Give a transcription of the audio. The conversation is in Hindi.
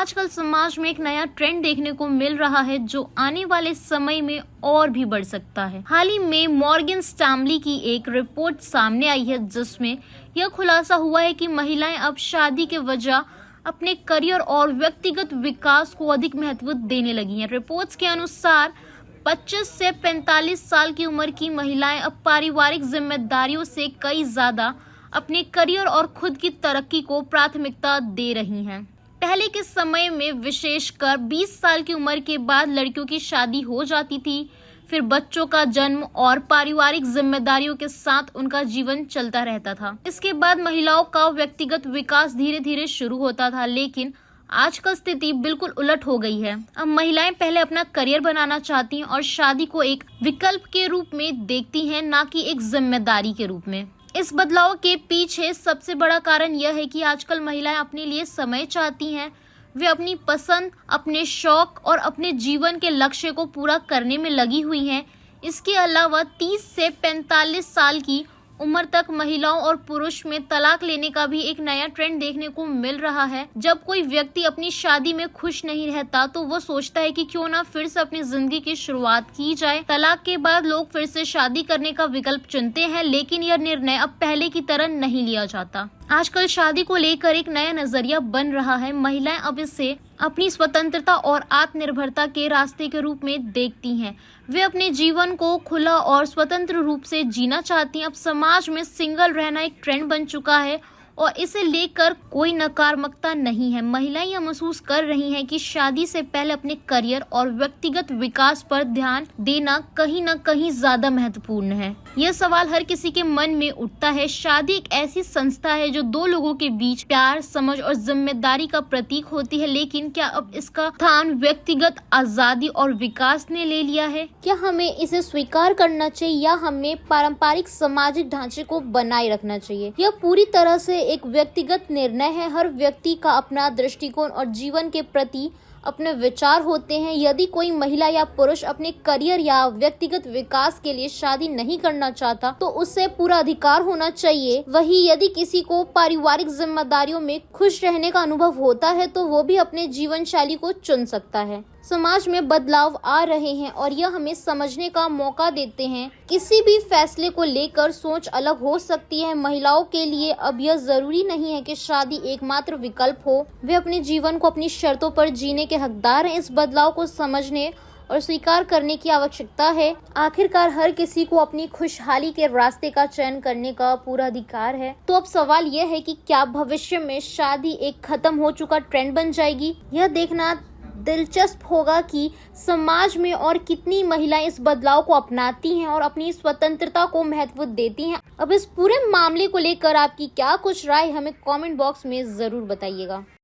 आजकल समाज में एक नया ट्रेंड देखने को मिल रहा है जो आने वाले समय में और भी बढ़ सकता है। हाल ही में मॉर्गन स्टैनली की एक रिपोर्ट सामने आई है जिसमें यह खुलासा हुआ है कि महिलाएं अब शादी के वजह अपने करियर और व्यक्तिगत विकास को अधिक महत्व देने लगी हैं। रिपोर्ट्स के अनुसार 25 से 45 साल की उम्र की महिलाएं अब पारिवारिक जिम्मेदारियों से कई ज्यादा अपने करियर और खुद की तरक्की को प्राथमिकता दे रही हैं। पहले के समय में विशेषकर 20 साल की उम्र के बाद लड़कियों की शादी हो जाती थी, फिर बच्चों का जन्म और पारिवारिक जिम्मेदारियों के साथ उनका जीवन चलता रहता था। इसके बाद महिलाओं का व्यक्तिगत विकास धीरे धीरे शुरू होता था, लेकिन आजकल स्थिति बिल्कुल उलट हो गई है। अब महिलाएं पहले अपना करियर बनाना चाहती हैं और शादी को एक विकल्प के रूप में देखती हैं, ना कि एक जिम्मेदारी के रूप में। इस बदलाव के पीछे सबसे बड़ा कारण यह है कि आजकल महिलाएं अपने लिए समय चाहती हैं। वे अपनी पसंद, अपने शौक और अपने जीवन के लक्ष्य को पूरा करने में लगी हुई हैं। इसके अलावा 30 से 45 साल की उम्र तक महिलाओं और पुरुष में तलाक लेने का भी एक नया ट्रेंड देखने को मिल रहा है। जब कोई व्यक्ति अपनी शादी में खुश नहीं रहता तो वो सोचता है कि क्यों ना फिर से अपनी जिंदगी की शुरुआत की जाए। तलाक के बाद लोग फिर से शादी करने का विकल्प चुनते हैं, लेकिन यह निर्णय अब पहले की तरह नहीं लिया जाता। आजकल शादी को लेकर एक नया नजरिया बन रहा है। महिलाएं अब इसे अपनी स्वतंत्रता और आत्मनिर्भरता के रास्ते के रूप में देखती हैं। वे अपने जीवन को खुला और स्वतंत्र रूप से जीना चाहती हैं। अब समाज में सिंगल रहना एक ट्रेंड बन चुका है और इसे लेकर कोई नकारात्मकता नहीं है। महिलाएं यह महसूस कर रही हैं कि शादी से पहले अपने करियर और व्यक्तिगत विकास पर ध्यान देना कहीं न कहीं ज्यादा महत्वपूर्ण है। यह सवाल हर किसी के मन में उठता है। शादी एक ऐसी संस्था है जो दो लोगों के बीच प्यार, समझ और जिम्मेदारी का प्रतीक होती है, लेकिन क्या अब इसका स्थान व्यक्तिगत आजादी और विकास ने ले लिया है? क्या हमें इसे स्वीकार करना चाहिए या हमें पारंपरिक सामाजिक ढांचे को बनाए रखना चाहिए? यह पूरी तरह से एक व्यक्तिगत निर्णय है। हर व्यक्ति का अपना दृष्टिकोण और जीवन के प्रति अपने विचार होते हैं। यदि कोई महिला या पुरुष अपने करियर या व्यक्तिगत विकास के लिए शादी नहीं करना चाहता तो उससे पूरा अधिकार होना चाहिए। वहीं यदि किसी को पारिवारिक जिम्मेदारियों में खुश रहने का अनुभव होता है तो वो भी अपने जीवन शैली को चुन सकता है। समाज में बदलाव आ रहे हैं और यह हमें समझने का मौका देते हैं। किसी भी फैसले को लेकर सोच अलग हो सकती है। महिलाओं के लिए अब यह जरूरी नहीं है कि शादी एकमात्र विकल्प हो। वे अपने जीवन को अपनी शर्तों पर जीने के हकदार हैं। इस बदलाव को समझने और स्वीकार करने की आवश्यकता है। आखिरकार हर किसी को अपनी खुशहाली के रास्ते का चयन करने का पूरा अधिकार है। तो अब सवाल यह है कि क्या भविष्य में शादी एक खत्म हो चुका ट्रेंड बन जाएगी? यह देखना दिलचस्प होगा कि समाज में और कितनी महिलाएं इस बदलाव को अपनाती हैं और अपनी स्वतंत्रता को महत्व देती हैं। अब इस पूरे मामले को लेकर आपकी क्या कुछ राय, हमें कमेंट बॉक्स में जरूर बताइएगा।